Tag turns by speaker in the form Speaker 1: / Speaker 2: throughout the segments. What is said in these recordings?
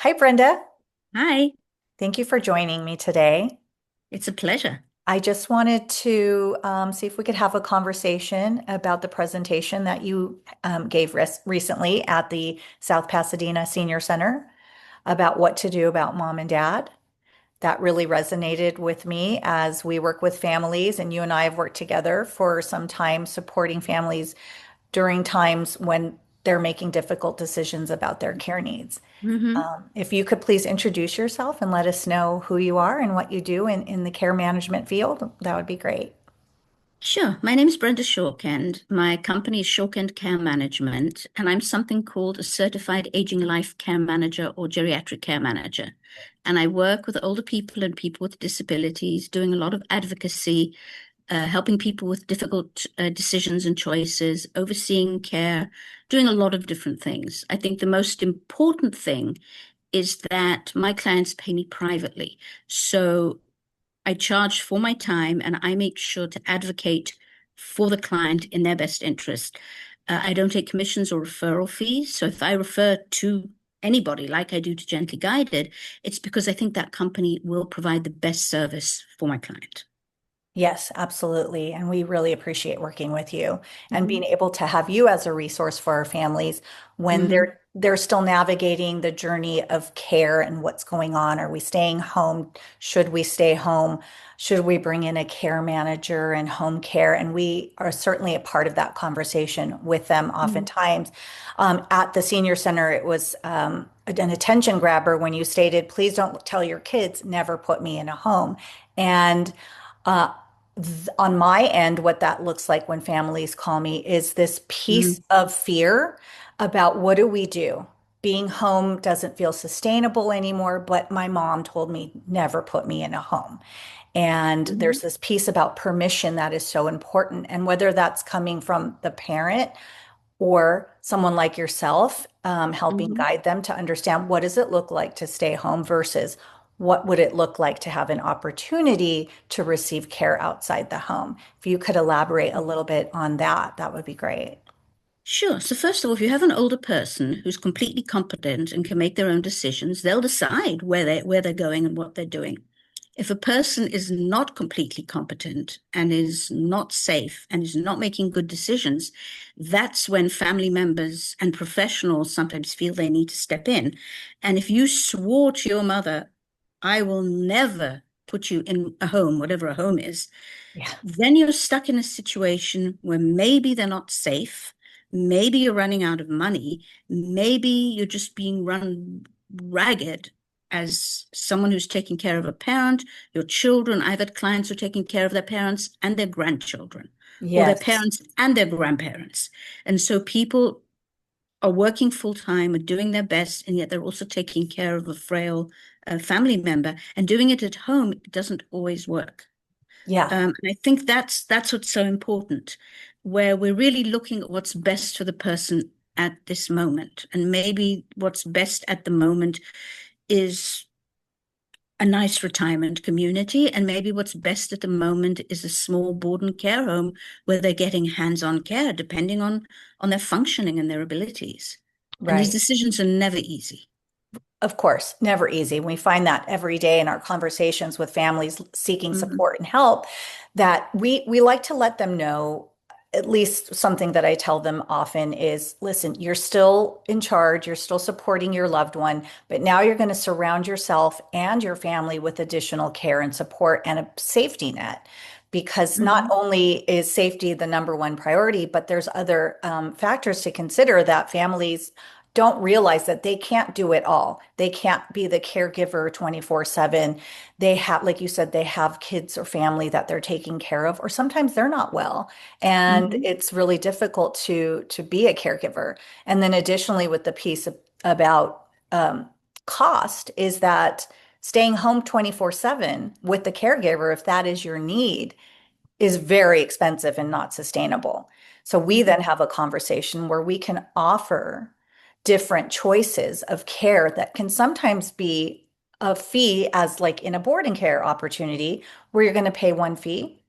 Speaker 1: Hi, Brenda.
Speaker 2: Hi,
Speaker 1: Thank you for joining me today.
Speaker 2: it's a pleasure.
Speaker 1: I just wanted to see if we could have a conversation about the presentation that you gave recently at the South Pasadena Senior Center about what to do about mom and dad. That really resonated with me as we work with families, and you and I have worked together for some time supporting families during times when they're making difficult decisions about their care needs.
Speaker 2: hmm
Speaker 1: If you could please introduce yourself and let us know who you are and what you do in the care management field, that would be great.
Speaker 2: Sure. My name is Brenda Shorkend. My company is Shorkend Care Management, and I'm something called a certified aging life care manager or geriatric care manager. And I work with older people and people with disabilities, doing a lot of advocacy, helping people with difficult decisions and choices, overseeing care, doing a lot of different things. I think the most important thing is that my clients pay me privately. So I charge for my time and I make sure to advocate for the client in their best interest. I don't take commissions or referral fees. So if I refer to anybody like I do to Gently Guided, it's because I think that company will provide the best service for my client.
Speaker 1: Yes, absolutely. And we really appreciate working with you and being
Speaker 2: hmm
Speaker 1: able to have you as a resource for our families when
Speaker 2: hmm
Speaker 1: they're still navigating the journey of care and what's going on. Are we staying home? Should we stay home? Should we bring in a care manager and home care? And we are certainly a part of that conversation with them oftentimes. At the senior center, it was an attention grabber when you stated, please don't tell your kids, never put me in a home. And uh, on my end, what that looks like when families call me is this piece
Speaker 2: hmm
Speaker 1: of fear about what do we do? Being home doesn't feel sustainable anymore, but my mom told me never put me in a home. And
Speaker 2: hmm
Speaker 1: there's this piece about permission that is so important. And whether that's coming from the parent or someone like yourself, helping
Speaker 2: hmm
Speaker 1: guide them to understand what does it look like to stay home versus what would it look like to have an opportunity to receive care outside the home. If you could elaborate a little bit on that, that would be great.
Speaker 2: Sure. So first of all, if you have an older person who's completely competent and can make their own decisions, they'll decide where they're going and what they're doing. If a person is not completely competent and is not safe and is not making good decisions, that's when family members and professionals sometimes feel they need to step in. And if you swore to your mother, I will never put you in a home, whatever a home is,
Speaker 1: Yeah.
Speaker 2: then you're stuck in a situation where maybe they're not safe, maybe you're running out of money, maybe you're just being run ragged as someone who's taking care of a parent, your children. I've had clients who are taking care of their parents and their grandchildren, or their
Speaker 1: Yes.
Speaker 2: parents and their grandparents. And so people are working full time and doing their best, and yet they're also taking care of a frail family member. And doing it at home doesn't always work.
Speaker 1: Yeah.
Speaker 2: And I think that's what's so important, where we're really looking at what's best for the person at this moment. And maybe what's best at the moment is a nice retirement community. And maybe what's best at the moment is a small board and care home where they're getting hands-on care, depending on their functioning and their abilities. And these
Speaker 1: Right.
Speaker 2: decisions are never easy.
Speaker 1: Of course, never easy. We find that every day in our conversations with families seeking
Speaker 2: hmm
Speaker 1: support and help that we like to let them know, at least something that I tell them often is, listen, you're still in charge, you're still supporting your loved one, but now you're going to surround yourself and your family with additional care and support and a safety net. Because not
Speaker 2: hmm
Speaker 1: only is safety the number one priority, but there's other factors to consider that families don't realize that they can't do it all. They can't be the caregiver 24/7. They have, like you said, they have kids or family that they're taking care of, or sometimes they're not well. And
Speaker 2: hmm
Speaker 1: it's really difficult to be a caregiver. And then additionally, with the piece about cost is that staying home 24/7 with the caregiver, if that is your need, is very expensive and not sustainable. So we then
Speaker 2: hmm
Speaker 1: have a conversation where we can offer different choices of care that can sometimes be a fee, as like in a boarding care opportunity where you're going to pay one fee.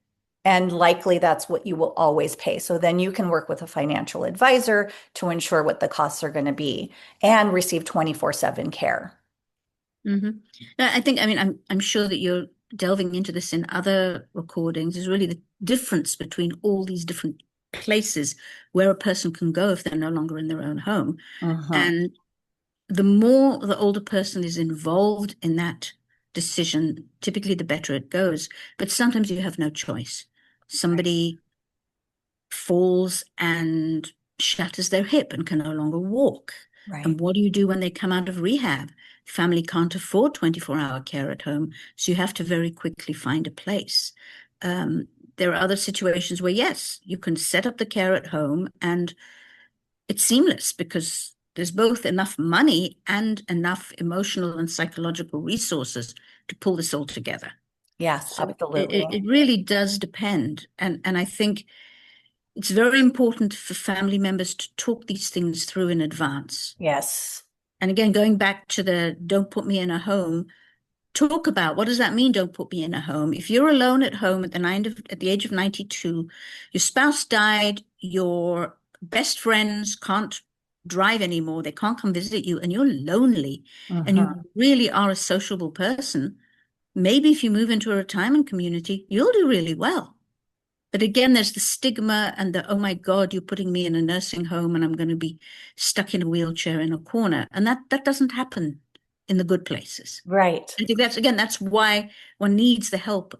Speaker 1: And likely that's what you will always pay. So then you can work with a financial advisor to ensure what the costs are going to be and receive 24/7 care.
Speaker 2: hmm I think, I mean, I'm sure that you're delving into this in other recordings, is really the difference between all these different places where a person can go if they're no longer in their own home.
Speaker 1: Hmm.
Speaker 2: And the more the older person is involved in that decision, typically the better it goes. But sometimes you have no choice.
Speaker 1: Right.
Speaker 2: Somebody falls and shatters their hip and can no longer walk.
Speaker 1: Right.
Speaker 2: And what do you do when they come out of rehab? Family can't afford 24-hour care at home, so you have to very quickly find a place. There are other situations where, yes, you can set up the care at home and it's seamless because there's both enough money and enough emotional and psychological resources to pull this all together.
Speaker 1: Yes,
Speaker 2: So
Speaker 1: absolutely.
Speaker 2: it really does depend. And I think it's very important for family members to talk these things through in advance.
Speaker 1: Yes.
Speaker 2: And again, going back to the don't put me in a home, talk about what does that mean, don't put me in a home. If you're alone at home at the age of 92, your spouse died, your best friends can't drive anymore, they can't come visit you, and you're lonely, and
Speaker 1: Hmm.
Speaker 2: you really are a sociable person, maybe if you move into a retirement community, you'll do really well. But again, there's the stigma and the, oh my God, you're putting me in a nursing home and I'm going to be stuck in a wheelchair in a corner. And that doesn't happen in the good places.
Speaker 1: Right.
Speaker 2: I think that's why one needs the help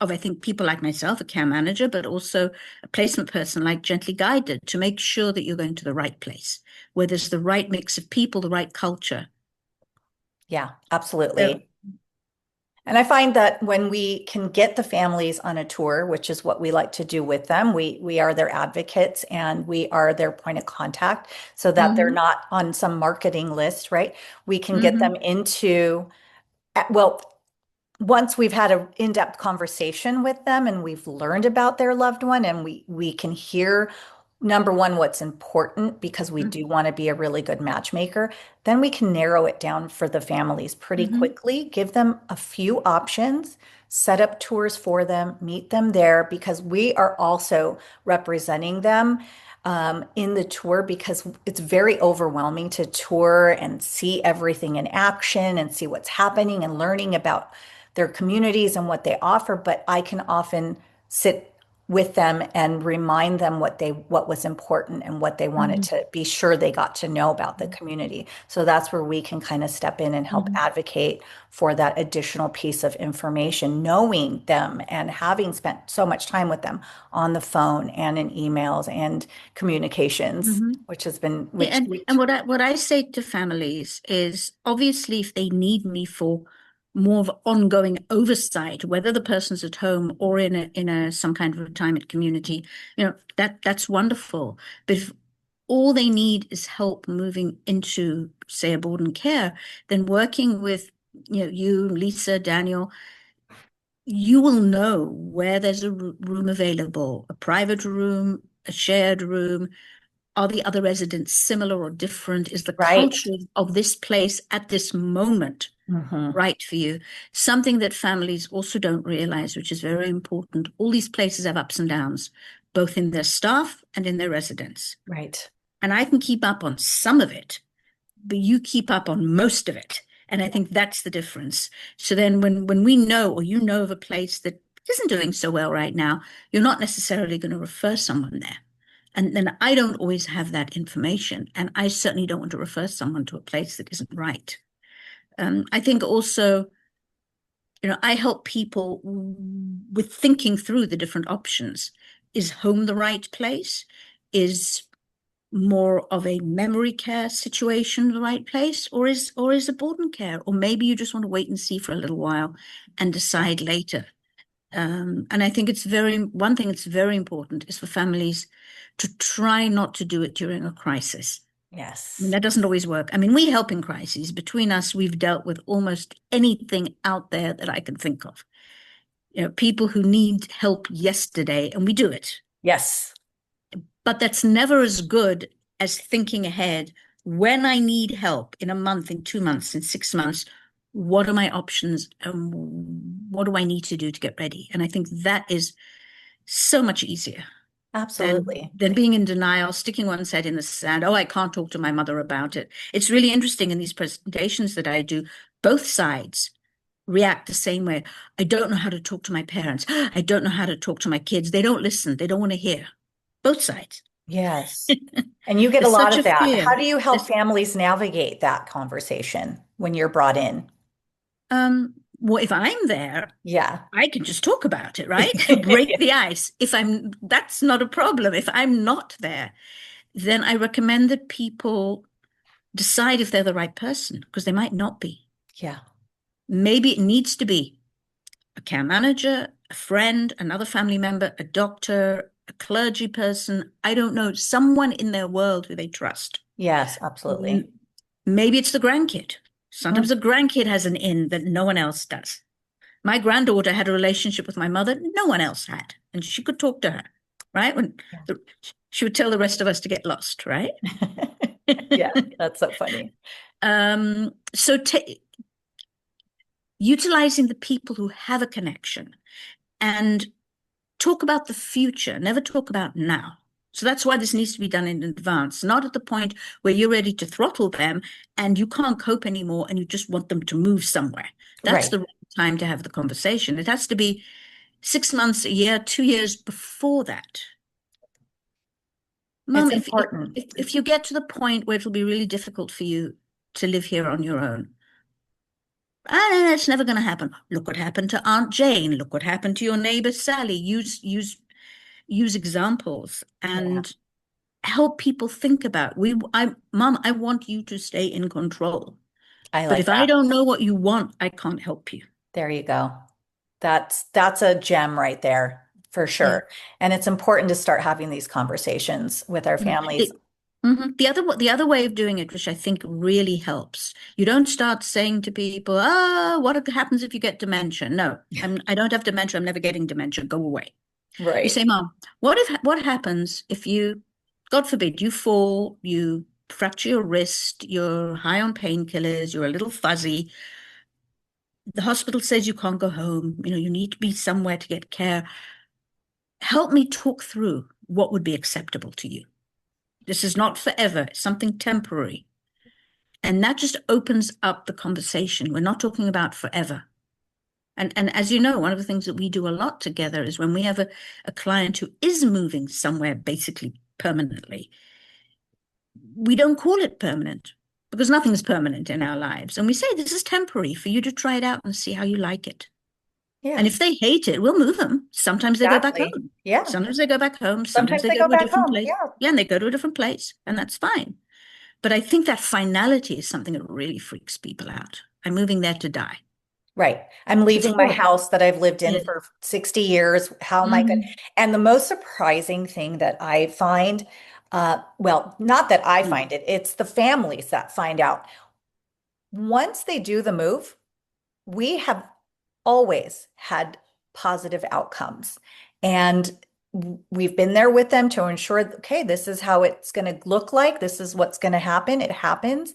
Speaker 2: of, I think, people like myself, a care manager, but also a placement person like Gently Guided to make sure that you're going to the right place, where there's the right mix of people, the right culture.
Speaker 1: Yeah,
Speaker 2: So,
Speaker 1: absolutely. And I find that when we can get the families on a tour, which is what we like to do with them, we are their advocates and we are their point of contact so that they're
Speaker 2: mm-hmm,
Speaker 1: not on some marketing list, right? We can get them
Speaker 2: mm-hmm,
Speaker 1: into, well, once we've had an in-depth conversation with them and we've learned about their loved one and we can hear number one what's important because we do want to be a really good matchmaker, then we can narrow it down for the families pretty
Speaker 2: mm-hmm,
Speaker 1: quickly, give them a few options, set up tours for them, meet them there because we are also representing them in the tour because it's very overwhelming to tour and see everything in action and see what's happening and learning about their communities and what they offer. But I can often sit with them and remind them what was important and what they wanted
Speaker 2: mm-hmm,
Speaker 1: to be sure they got to know about the community. So that's where we can kind of step in and help
Speaker 2: mm-hmm,
Speaker 1: advocate for that additional piece of information, knowing them and having spent so much time with them on the phone and in emails and communications,
Speaker 2: mm-hmm.
Speaker 1: which has been
Speaker 2: Yeah,
Speaker 1: which
Speaker 2: and what I say to families is obviously if they need me for more of ongoing oversight, whether the person's at home or in a some kind of retirement community, that's wonderful. But if all they need is help moving into, say, a board and care, then working with you, Lisa, Daniel, you will know where there's a room available, a private room, a shared room. Are the other residents similar or different? Is the
Speaker 1: right.
Speaker 2: culture of this place at this moment
Speaker 1: Hmm.
Speaker 2: right for you? Something that families also don't realize, which is very important. All these places have ups and downs, both in their staff and in their residents.
Speaker 1: Right.
Speaker 2: And I can keep up on some of it, but you keep up on most of it. And I think that's the difference. So then when we know or you know of a place that isn't doing so well right now, you're not necessarily going to refer someone there. And then I don't always have that information. And I certainly don't want to refer someone to a place that isn't right. I think also, I help people with thinking through the different options. Is home the right place? Is more of a memory care situation the right place, or is a board and care? Or maybe you just want to wait and see for a little while and
Speaker 1: Yeah.
Speaker 2: decide later. And I think one thing that's very important is for families to try not to do it during a crisis. I mean,
Speaker 1: Yes.
Speaker 2: that doesn't always work. I mean, we help in crises. Between us, we've dealt with almost anything out there that I can think of. People who need help yesterday, and we do it.
Speaker 1: Yes.
Speaker 2: But that's never as good as thinking ahead. When I need help in a month, in 2 months, in 6 months, what are my options and what do I need to do to get ready? And I think that is so much easier than
Speaker 1: Absolutely.
Speaker 2: than being in denial, sticking one's head in the sand. Oh, I can't talk to my mother about it. It's really interesting in these presentations that I do. both sides react the same way. I don't know how to talk to my parents. I don't know how to talk to my kids. They don't listen. They don't want to hear. Both sides.
Speaker 1: Yes. And you get a
Speaker 2: There's
Speaker 1: lot
Speaker 2: such
Speaker 1: of
Speaker 2: a
Speaker 1: that.
Speaker 2: fear.
Speaker 1: How do you help
Speaker 2: There's,
Speaker 1: families navigate that conversation when you're brought in?
Speaker 2: well, if I'm there,
Speaker 1: Yeah.
Speaker 2: I can just talk about it, right? Break the ice. That's not a problem. If I'm not there, then I recommend that people decide if they're the right person, because they might not be.
Speaker 1: Yeah.
Speaker 2: Maybe it needs to be a care manager, a friend, another family member, a doctor, a clergy person. I don't know, someone in their world who they trust.
Speaker 1: Yes, absolutely.
Speaker 2: Maybe it's the grandkid. Sometimes
Speaker 1: Mm.
Speaker 2: the grandkid has an in that no one else does. My granddaughter had a relationship with my mother no one else had, and she could talk to her, right? She would tell the rest of us to get lost, right?
Speaker 1: Yeah, that's so funny.
Speaker 2: So utilizing the people who have a connection and talk about the future, never talk about now. So that's why this needs to be done in advance, not at the point where you're ready to throttle them and you can't cope anymore and you just want them to move somewhere. That's
Speaker 1: Right.
Speaker 2: the right time to have the conversation. It has to be 6 months, a year, 2 years before that.
Speaker 1: It's
Speaker 2: Mom,
Speaker 1: important.
Speaker 2: if you get to the point where it'll be really difficult for you to live here on your own, it's never going to happen. Look what happened to Aunt Jane. Look what happened to your neighbor Sally. Use examples
Speaker 1: Yeah,
Speaker 2: and help people think about. Mom, I want you to stay in control.
Speaker 1: I
Speaker 2: But
Speaker 1: like
Speaker 2: if I
Speaker 1: that.
Speaker 2: don't know what you want, I can't help you.
Speaker 1: There you go. That's a gem right there for
Speaker 2: Yeah.
Speaker 1: sure. And it's important to start having these conversations with our
Speaker 2: Yeah.
Speaker 1: families.
Speaker 2: The other way of doing it, which I think really helps, you don't start saying to people, what happens if you get dementia? No, I don't have dementia. I'm never getting dementia. Go away. You
Speaker 1: Right.
Speaker 2: say, Mom, what happens if you, God forbid, you fall, you fracture your wrist, you're high on painkillers, you're a little fuzzy. The hospital says you can't go home. You need to be somewhere to get care. Help me talk through what would be acceptable to you. This is not forever, it's something temporary. And that just opens up the conversation. We're not talking about forever. And as you know, one of the things that we do a lot together is when we have a client who is moving somewhere basically permanently, we don't call it permanent because nothing is permanent in our lives. And we say, this is temporary for you to try it out and see how you like it. And
Speaker 1: Yeah,
Speaker 2: if they hate it, we'll move them. Sometimes they go back
Speaker 1: exactly.
Speaker 2: home.
Speaker 1: Yeah.
Speaker 2: Sometimes they go back home. Sometimes
Speaker 1: Sometimes
Speaker 2: they
Speaker 1: they
Speaker 2: go
Speaker 1: go
Speaker 2: to a
Speaker 1: back
Speaker 2: different
Speaker 1: home.
Speaker 2: place.
Speaker 1: Yeah.
Speaker 2: Yeah, and they go to a different place, and that's fine. But I think that finality is something that really freaks people out. I'm moving there to die.
Speaker 1: Right. I'm
Speaker 2: It's
Speaker 1: leaving my
Speaker 2: horrible.
Speaker 1: house that I've lived in
Speaker 2: Yeah.
Speaker 1: for 60 years. How am I good?
Speaker 2: Mm-hmm.
Speaker 1: And the most surprising thing that I find, well, not that I
Speaker 2: Mm.
Speaker 1: find it, it's the families that find out. Once they do the move, we have always had positive outcomes. And we've been there with them to ensure, okay, this is how it's going to look like. This is what's going to happen. It happens.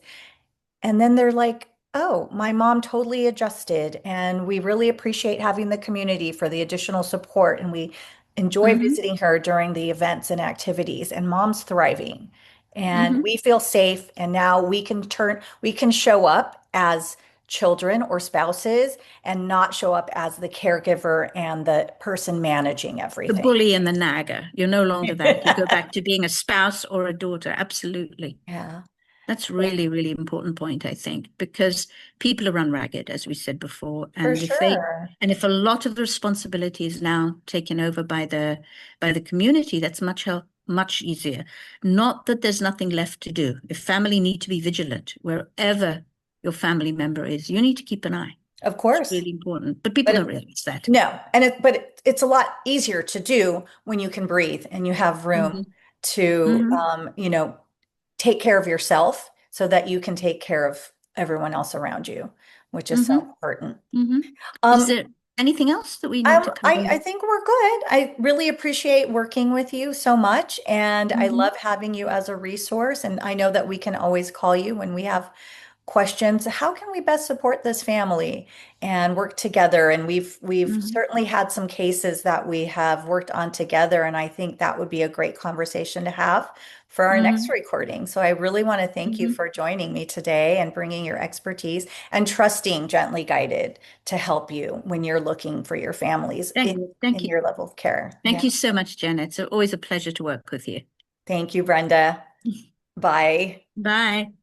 Speaker 1: And then they're like, oh, my mom totally adjusted. And we really appreciate having the community for the additional support. And we enjoy
Speaker 2: Mm-hmm.
Speaker 1: visiting her during the events and activities. And mom's thriving. And
Speaker 2: Mm-hmm.
Speaker 1: we feel safe. And now we can show up as children or spouses and not show up as the caregiver and the person managing
Speaker 2: The
Speaker 1: everything.
Speaker 2: bully and the nagger. You're no longer that. You go back to being a spouse or a daughter. Absolutely.
Speaker 1: Yeah,
Speaker 2: That's really, really important point, I think, because people are run ragged, as we said before.
Speaker 1: for
Speaker 2: And
Speaker 1: sure.
Speaker 2: if a lot of the responsibility is now taken over by the community, that's much easier. Not that there's nothing left to do. If family need to be vigilant, wherever your family member is, you need to keep an eye.
Speaker 1: Of
Speaker 2: It's
Speaker 1: course.
Speaker 2: really important. But people
Speaker 1: But
Speaker 2: don't realize that.
Speaker 1: no, and it's a lot easier to do when you can breathe and you have room
Speaker 2: Hmm.
Speaker 1: to,
Speaker 2: Hmm.
Speaker 1: take care of yourself so that you can take care of everyone else around you, which is so
Speaker 2: Hmm.
Speaker 1: important.
Speaker 2: Hmm. Is
Speaker 1: Um,
Speaker 2: there anything else that we need to cover?
Speaker 1: I think we're good. I really appreciate working with you so much, and I
Speaker 2: Hmm.
Speaker 1: love having you as a resource. And I know that we can always call you when we have questions. How can we best support this family and work together? And we've
Speaker 2: Mhm.
Speaker 1: certainly had some cases that we have worked on together, and I think that would be a great conversation to have for our next
Speaker 2: Mhm.
Speaker 1: recording. So I really want to thank you
Speaker 2: Mhm.
Speaker 1: for joining me today and bringing your expertise and trusting Gently Guided to help you when you're looking for your families
Speaker 2: Thank
Speaker 1: in
Speaker 2: you.
Speaker 1: your level of care.
Speaker 2: Thank
Speaker 1: Yeah.
Speaker 2: you so much, Jenna. It's always a pleasure to work with you.
Speaker 1: Thank you, Brenda. Bye.
Speaker 2: Bye.